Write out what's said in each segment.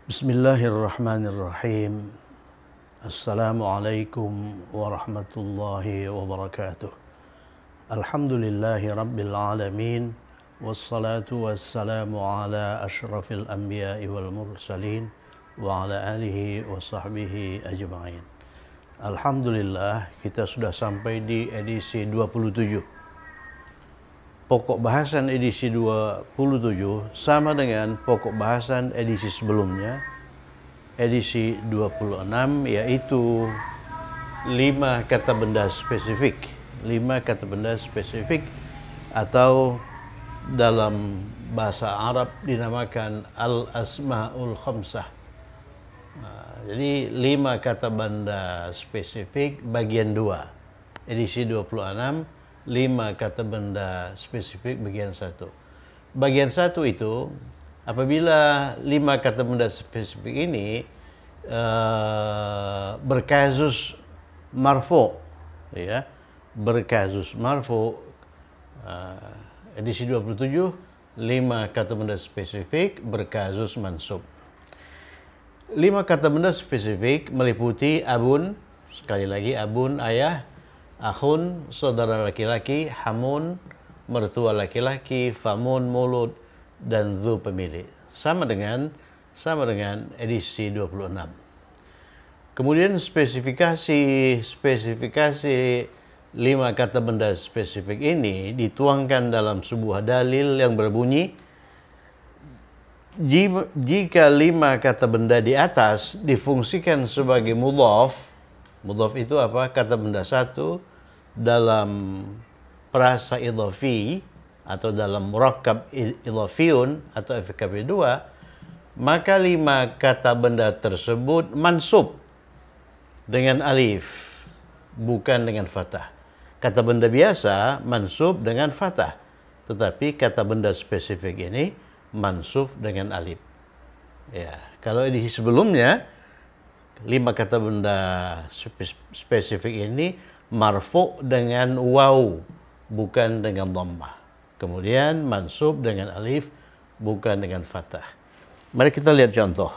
Bismillahirrahmanirrahim. Assalamualaikum warahmatullahi wabarakatuh. Alhamdulillahi rabbil alamin. Wassalatu wassalamu ala ashrafil anbiya'i wal mursalin wa ala alihi wa sahbihi ajma'in. Alhamdulillah, kita sudah sampai di edisi 27. Pokok bahasan edisi 27 sama dengan pokok bahasan edisi sebelumnya, edisi 26, yaitu 5 kata benda spesifik. 5 kata benda spesifik atau dalam bahasa Arab dinamakan al-asma'ul khamsah. Jadi 5 kata benda spesifik bagian 2, edisi 26. 5 kata benda spesifik bagian 1. Bagian 1 itu, apabila 5 kata benda spesifik ini berkasus marfu, ya, berkasus marfu, edisi 27, 5 kata benda spesifik berkasus mansub. 5 kata benda spesifik meliputi abun, sekali lagi abun ayah, akhun saudara laki-laki, hamun mertua laki-laki, famun mulut, dan dzu pemilik. Sama dengan edisi 26. Kemudian spesifikasi 5 kata benda spesifik ini dituangkan dalam sebuah dalil yang berbunyi, jika 5 kata benda di atas difungsikan sebagai mudhaf. Mudhaf itu apa? Kata benda satu dalam perasa idhafi atau dalam murakkab idhafiyun atau FKB 2, maka 5 kata benda tersebut mansub dengan alif, bukan dengan fathah. Kata benda biasa mansub dengan fathah, tetapi kata benda spesifik ini mansub dengan alif. Ya, kalau edisi sebelumnya 5 kata benda spesifik ini marfu dengan waw, bukan dengan dhammah. Kemudian mansub dengan alif, bukan dengan fathah. Mari kita lihat contoh.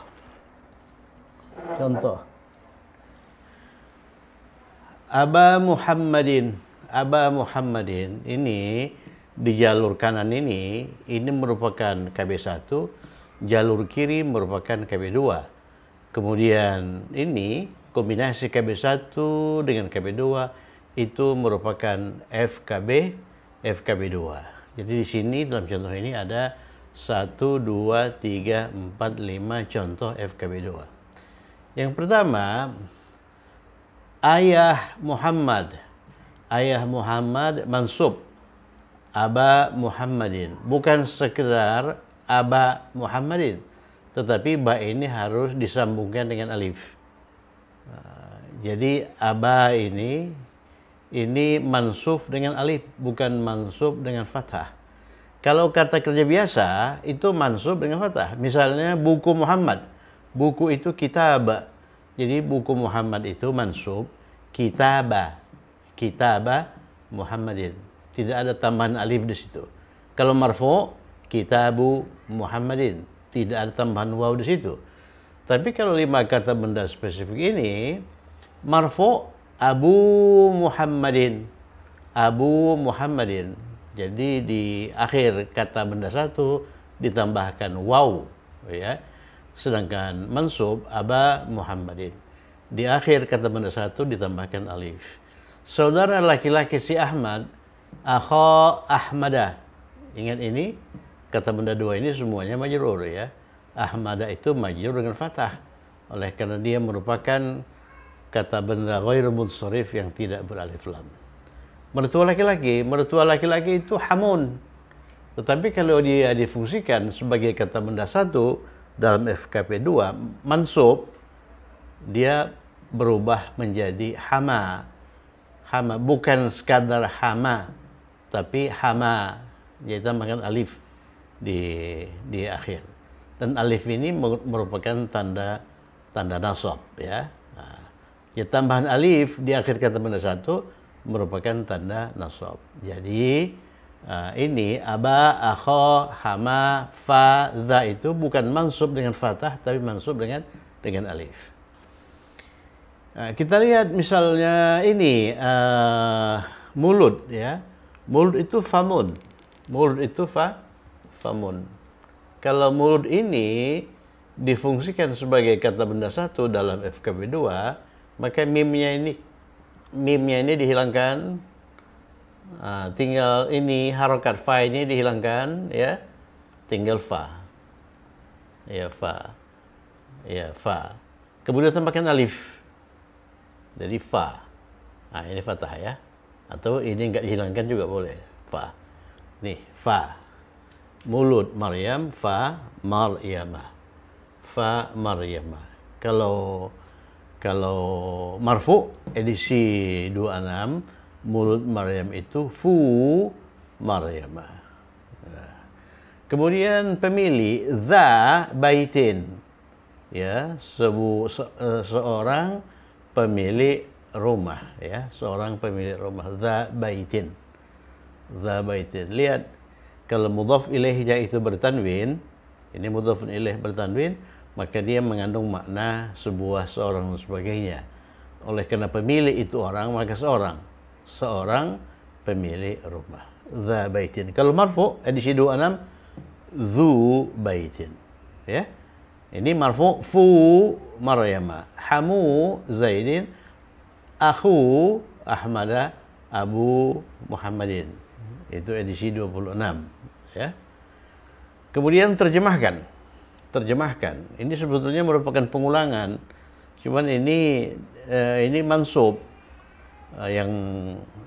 Aba Muhammadin. Aba Muhammadin ini di jalur kanan ini merupakan KB1, jalur kiri merupakan KB2. Kemudian ini kombinasi KB1 dengan KB2 itu merupakan FKB2. Jadi di sini dalam contoh ini ada 1, 2, 3, 4, 5 contoh FKB2. Yang pertama, ayah Muhammad. Ayah Muhammad mansub Aba Muhammadin. Bukan sekedar Aba Muhammadin, tetapi ba ini harus disambungkan dengan alif. Jadi aba ini mansuf dengan alif, bukan mansub dengan fathah. Kalau kata kerja biasa itu mansub dengan fathah. Misalnya buku Muhammad, buku itu kitab. Jadi buku Muhammad itu mansub kitaba Muhammadin. Tidak ada tambahan alif di situ. Kalau marfu, kitabu Muhammadin, tidak ada tambahan waw di situ. Tapi kalau 5 kata benda spesifik ini marfu Abu Muhammadin. Jadi di akhir kata benda satu ditambahkan waw, ya. Sedangkan mansub Aba Muhammadin. Di akhir kata benda satu ditambahkan alif. Saudara laki-laki si Ahmad, akha Ahmada. Ingat ini, kata benda 2 ini semuanya majrur, ya. Ahmada itu majrur dengan fathah, oleh karena dia merupakan kata benda ghairu munsharif yang tidak beralif lam. Mertua laki-laki itu hamun. Tetapi kalau dia difungsikan sebagai kata benda satu dalam FKP 2 mansub, dia berubah menjadi hama. Bukan sekadar hama, tapi hama, jadi tambahkan alif di akhir. Dan alif ini merupakan tanda nasab, ya. Ya, tambahan alif di akhir kata benda satu merupakan tanda nasab. Jadi Ini aba, akha, hama, fa, dha itu bukan mansub dengan fathah tapi mansub dengan alif. Kita lihat misalnya ini mulut ya. Mulut itu famun. Mulut itu famun. Kalau mulut ini difungsikan sebagai kata benda satu dalam FKB 2, maka mimnya ini dihilangkan. Tinggal ini harokat fa ini dihilangkan ya, tinggal fa ya, fa kemudian tambahkan alif jadi fa. Ini fathah ya, atau ini enggak dihilangkan juga boleh, fa. Nih fa, mulut Maryam, fa Maryamah, fa Maryamah. Kalau marfu edisi 26, mulut Maryam itu fu Maryamah. Kemudian pemilih dza baitin ya, seorang pemilik rumah ya, seorang pemilik rumah, dza baitin. Dza baitin. Lihat kalau mudhaf ilaih itu bertanwin, ini mudhafun ilaih bertanwin, maka dia mengandung makna seorang dan sebagainya. Oleh karena pemilik itu orang, maka seorang pemilik rumah. Dza baitin. Kalau marfu edisi 26 dzu baitin. Ya. Ini marfu fu Maryama, hamu Zaidin, akhu Ahmada, Abu Muhammadin. Itu edisi 26 ya. Kemudian terjemahkan. Ini sebetulnya merupakan pengulangan. Cuman ini mansub.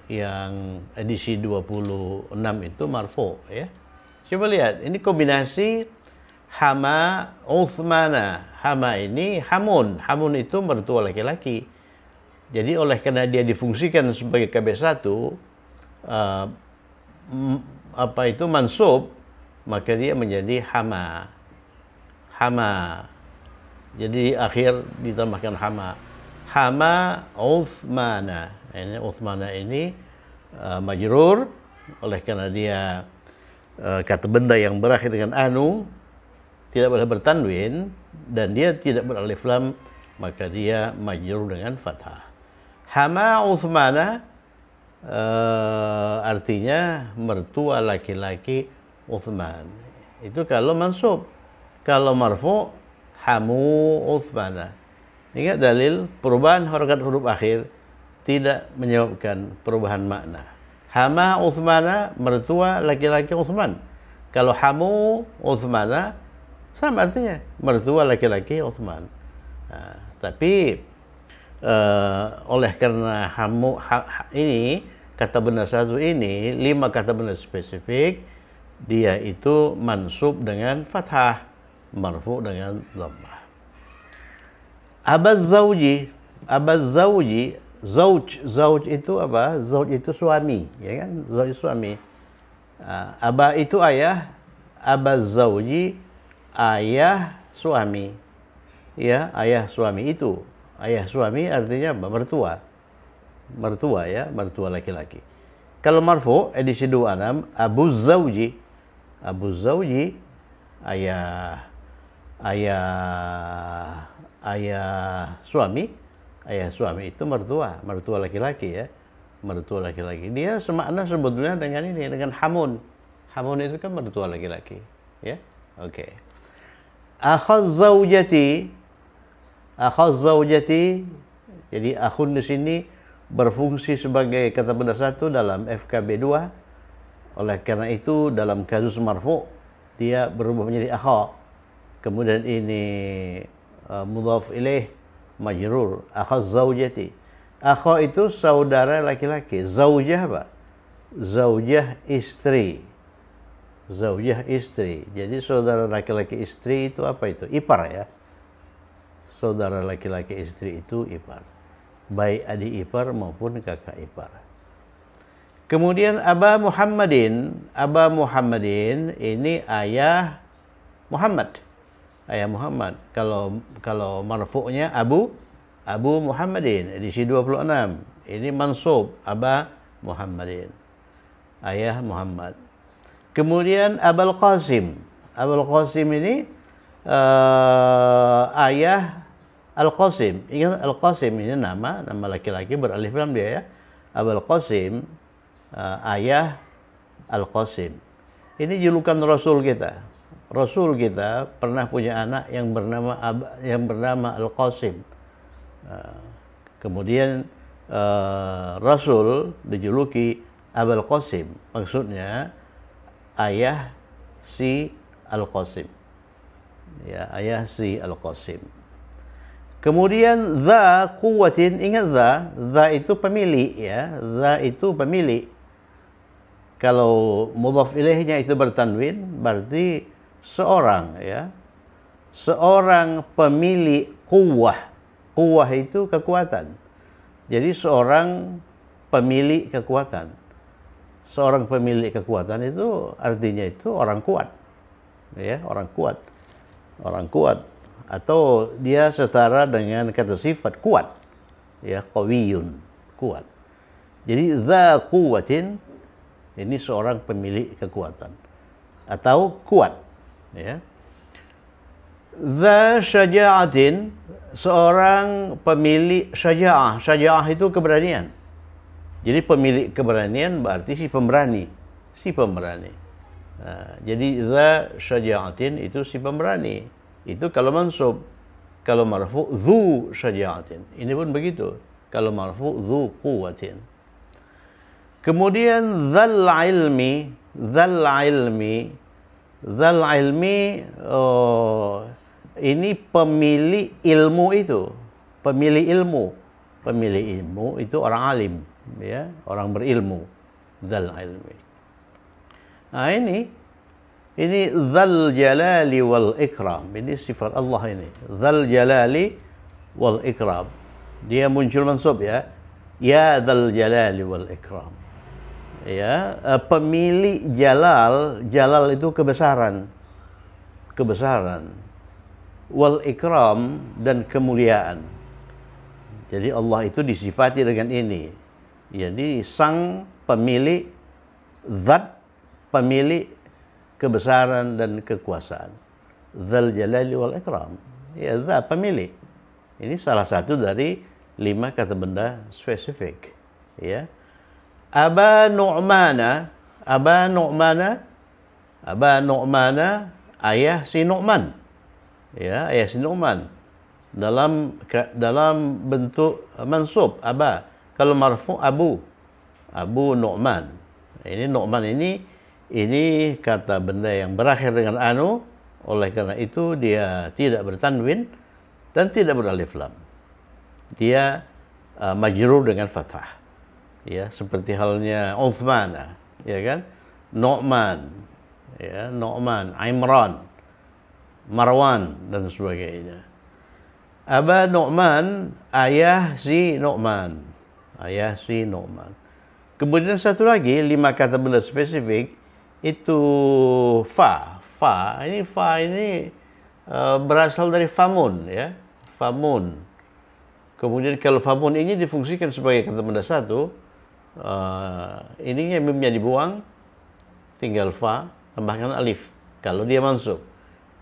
Yang edisi 26 itu marfu ya. Coba lihat, ini kombinasi hama Uthmana. Hama ini hamun. Hamun itu mertua laki-laki. Jadi oleh karena dia difungsikan sebagai KB1 mansub, maka dia menjadi hama. Jadi akhir ditambahkan hama. Hama Uthmana. Ini Uthmana ini majrur oleh karena dia kata benda yang berakhir dengan anu, tidak boleh bertanwin dan dia tidak beralif lam, maka dia majrur dengan fathah. Hama Uthmana artinya mertua laki-laki Uthman. Itu kalau mansub. Kalau marfu hamu Uthmana. Ingat dalil perubahan harokat huruf akhir tidak menyebabkan perubahan makna. Hama Uthmana, mertua laki-laki Uthman. Kalau hamu Uthmana, sama artinya, mertua laki-laki Uthman. Tapi oleh karena ini kata benda satu ini 5 kata benda spesifik, dia itu mansub dengan fathah, marfu dengan dhammah. Abaz zauji, zauj itu apa? Zauj itu suami, ya kan? Zauj suami. Aba itu ayah, abaz zauji ayah suami. Ya, ayah suami itu. Ayah suami artinya apa? Mertua ya, mertua laki-laki. Kalau marfu edisi 26 abu zauji. Abu zauji ayah suami. Ayah suami itu mertua laki-laki ya. Mertua laki-laki. Dia semakna sebetulnya dengan ini, dengan hamun. Hamun itu kan mertua laki-laki, ya. Oke. Akhaz zaujati. Jadi akhun di sini berfungsi sebagai kata benda satu dalam FKB 2. Oleh karena itu dalam kasus marfu dia berubah menjadi akha. Kemudian ini mudhaf ilaih majrur, akhaz zaujati. Akha itu saudara laki-laki. Zaujah apa? Zaujah istri. Zaujah istri. Jadi saudara laki-laki istri itu apa itu? Ipar ya. Saudara laki-laki istri itu ipar. Baik adik ipar maupun kakak ipar. Kemudian Aba Muhammadin ini ayah Muhammad. Ayah Muhammad. Kalau marfu'nya Abu Muhammadin edisi 26. Ini mansub Aba Muhammadin. Ayah Muhammad. Kemudian Abul Qasim. Abul Qasim ini ayah Al-Qasim. Ingat Al-Qasim ini nama laki-laki beralif lam dia ya. Abul Qasim ayah Al-Qasim. Ini julukan Rasul kita. Rasul kita pernah punya anak yang bernama Al-Qasim. Kemudian Rasul dijuluki Abul Qasim. Maksudnya ayah si Al-Qasim. Ya, ayah si Al-Qasim. Kemudian dza quwwatin, ingat dza itu pemilik ya, dza itu pemilik. Kalau mudhaf ilaihnya itu bertanwin berarti seorang ya. Seorang pemilik quwwah. Quwwah itu kekuatan. Jadi seorang pemilik kekuatan. Seorang pemilik kekuatan itu artinya itu orang kuat. Ya, orang kuat. Orang kuat. Atau dia setara dengan kata sifat kuat. Ya, qawiyun, kuat. Jadi dza quwwatin ini seorang pemilik kekuatan atau kuat, ya. Dza syaja'atin, seorang pemilik syaja'ah. Syaja'ah itu keberanian. Jadi pemilik keberanian berarti si pemberani, si pemberani. Jadi dza syaja'atin itu si pemberani. Itu kalau mansub. Kalau marfu dzu syaja'atin. Ini pun begitu. Kalau marfu dzu quwwatin. Kemudian dzal ilmi, dzal ilmi, dzal ilmi ini pemilik ilmu itu, pemilik ilmu. Pemilik ilmu itu orang alim, ya, orang berilmu. Dzal ilmi. Nah, ini dzal jalali wal ikram. Ini sifat Allah ini. Dzal jalali wal ikram. Dia muncul mansub ya. Ya dzal jalali wal ikram. Ya, pemilik jalal, jalal itu kebesaran. Kebesaran. Wal ikram dan kemuliaan. Jadi Allah itu disifati dengan ini. Jadi sang pemilik zat, pemilik kebesaran dan kekuasaan. Dzal jalali wal ikram. Ya, zat pemilik. Ini salah satu dari 5 kata benda spesifik. Ya. Aba Nu'mana, Aba Nu'mana, Aba Nu'mana, ayah si Nu'man. Ya, ayah si Nu'man. Dalam bentuk mansub, Aba. Kalau marfu Abu. Abu Nu'man. Ini Nu'man ini kata benda yang berakhir dengan anu, oleh karena itu dia tidak bertanwin dan tidak beralif lam. Dia majrur dengan fathah. Ya, seperti halnya Uthman, ya kan? Nu'man, ya, Nu'man, Imran, Marwan dan sebagainya. Aba Nu'man, ayah si Nu'man. Ayah si Nu'man. Kemudian satu lagi, 5 kata benda spesifik itu fa. Fa ini berasal dari famun, ya. Famun. Kemudian kalau famun ini difungsikan sebagai kata benda satu, ininya mimnya dibuang, tinggal fa, tambahkan alif. Kalau dia mansub.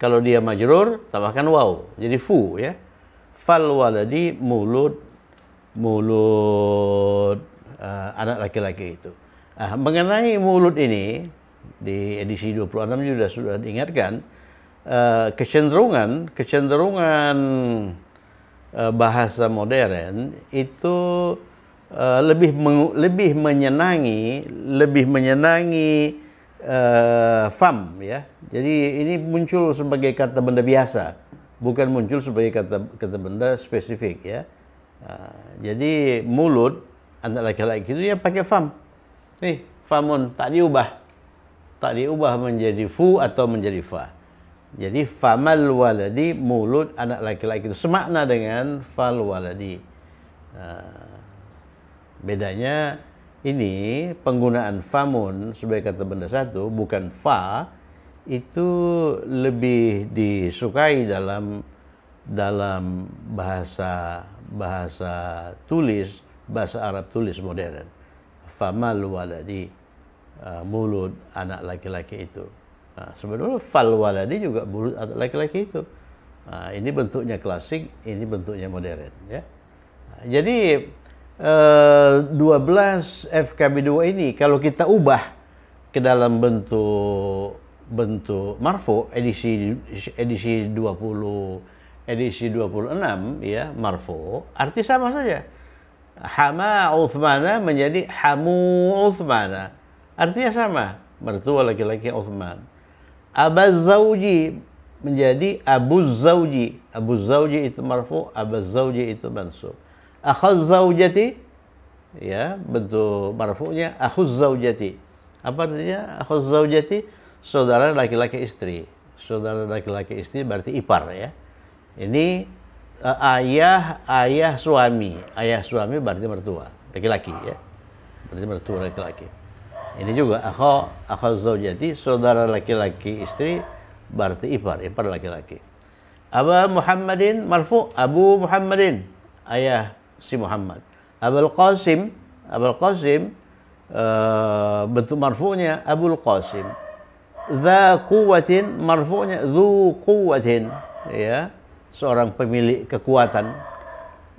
Kalau dia majrur, tambahkan waw. Jadi fu, ya. Fal waladi mulut anak laki-laki itu. Mengenai mulut ini, di edisi 26 sudah diingatkan, kecenderungan bahasa modern itu lebih menyenangi fam, ya. Jadi ini muncul sebagai kata benda biasa, bukan muncul sebagai kata benda spesifik, ya. Jadi mulut anak laki-laki itu ya pakai fam. Nih, famun tak diubah menjadi fu atau menjadi fa. Jadi famal waladi, mulut anak laki-laki itu semakna dengan fal waladi. Bedanya ini penggunaan famun sebagai kata benda satu, bukan fa, itu lebih disukai dalam bahasa tulis, bahasa Arab tulis modern. Famal waladi. mulut anak laki-laki itu. Sebenarnya fal waladi juga mulut anak laki-laki itu. Ini bentuknya klasik, ini bentuknya modern, ya. Jadi 12 FKB2 ini kalau kita ubah ke dalam bentuk marfu, edisi 20, edisi 26, ya, marfu, arti sama saja. Hama Uthmana menjadi hamu Uthmana, artinya sama, mertua laki-laki Uthman. Abaz Zawji menjadi Abuz Zawji. Abuz Zawji itu marfu, Abaz Zawji itu mansub. Akhuz Zawjati, ya, bentuk marfu'nya akhuz Zawjati. Apa artinya akhuz Zawjati? Saudara laki-laki istri. Saudara laki-laki istri berarti ipar, ya. Ini ayah suami. Ayah suami berarti mertua laki-laki, ya. Berarti mertua laki-laki. Ini juga akhuz Zawjati, saudara laki-laki istri berarti ipar laki-laki. Aba Muhammadin marfu, Abu Muhammadin, ayah si Muhammad. Abul Qasim bentuk marfu'nya Abul Qasim. Dza quwwatin marfu'nya dzu quwwatin, ya, seorang pemilik kekuatan.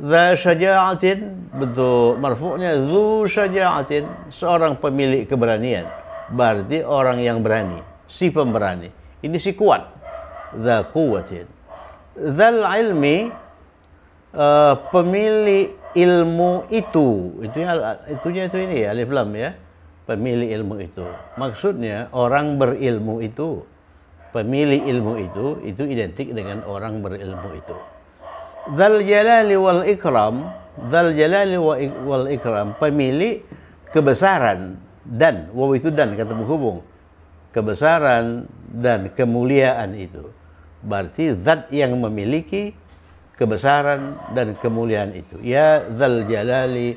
Dza syaja'atin bentuk marfu'nya dzu syaja'atin, seorang pemilik keberanian, berarti orang yang berani, si pemberani. Ini si kuat. Dza quwwatin. Dzal ilmi, pemilik ilmu itu ini ya, alif lam, ya, pemilik ilmu itu. Maksudnya orang berilmu itu, pemilik ilmu itu identik dengan orang berilmu itu. Dzal jalali wal ikram, dzal jalali wal ikram, pemilik kebesaran dan, waw itu dan kata penghubung, kebesaran dan kemuliaan itu. Berarti zat yang memiliki kebesaran dan kemuliaan itu. Ya dzal jalali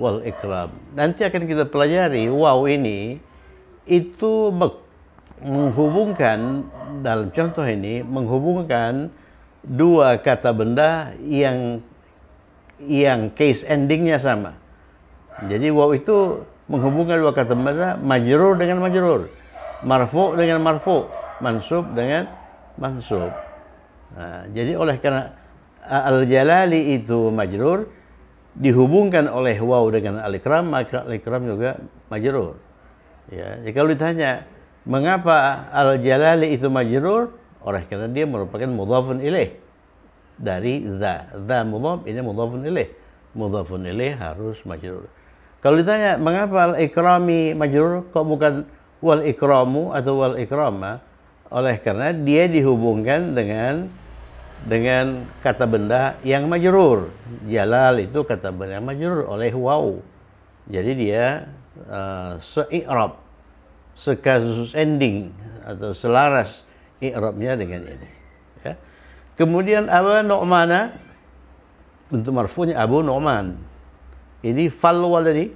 wal ikram. Nanti akan kita pelajari waw ini itu menghubungkan, dalam contoh ini menghubungkan dua kata benda yang case endingnya sama. Jadi waw itu menghubungkan dua kata benda, majrur dengan majrur, marfu dengan marfu, mansub dengan mansub. Jadi oleh karena al-jalali itu majrur dihubungkan oleh waw dengan al-ikram, maka al-ikram juga majrur. Ya, jadi kalau ditanya mengapa al-jalali itu majrur, oleh karena dia merupakan mudhafun ilaih dari dza mudhaf, ini mudhafun ilaih. Mudhafun ilaih harus majrur. Kalau ditanya mengapa al-ikrami majrur, kok bukan wal ikramu atau wal ikrama, oleh karena dia dihubungkan dengan kata benda yang majrur. Jalal itu kata benda yang majrur oleh waw. Jadi dia se-i'rab, sekasus ending atau selaras i'rabnya dengan ini, ya. Kemudian Abu Nu'mana, bentuk marfu'nya Abu Nu'man. Ini fal waladi.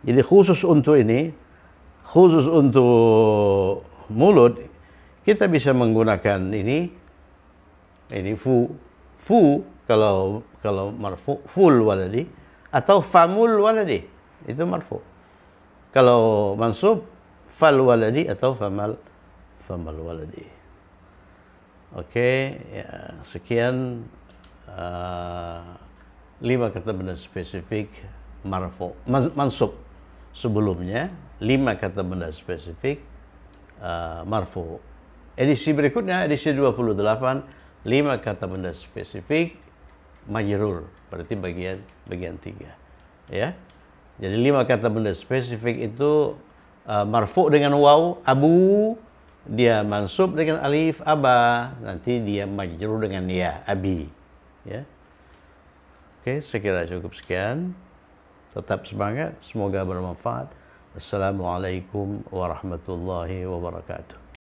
Jadi khusus untuk ini, khusus untuk mulut, kita bisa menggunakan ini fu kalau marfu, ful waladi, atau famul waladi, itu marfu. Kalau mansub, fal waladi atau famal waladi. Oke, ya, sekian 5 kata benda spesifik marfu, mansub. Sebelumnya 5 kata benda spesifik marfu. Edisi berikutnya, edisi 28, 5 kata benda spesifik majrur, berarti bagian 3, ya. Jadi 5 kata benda spesifik itu marfu dengan waw, abu, dia mansub dengan alif, aba, nanti dia majrur dengan ya, abi, ya. Oke, saya kira cukup sekian. Tetap semangat, semoga bermanfaat. Assalamualaikum warahmatullahi wabarakatuh.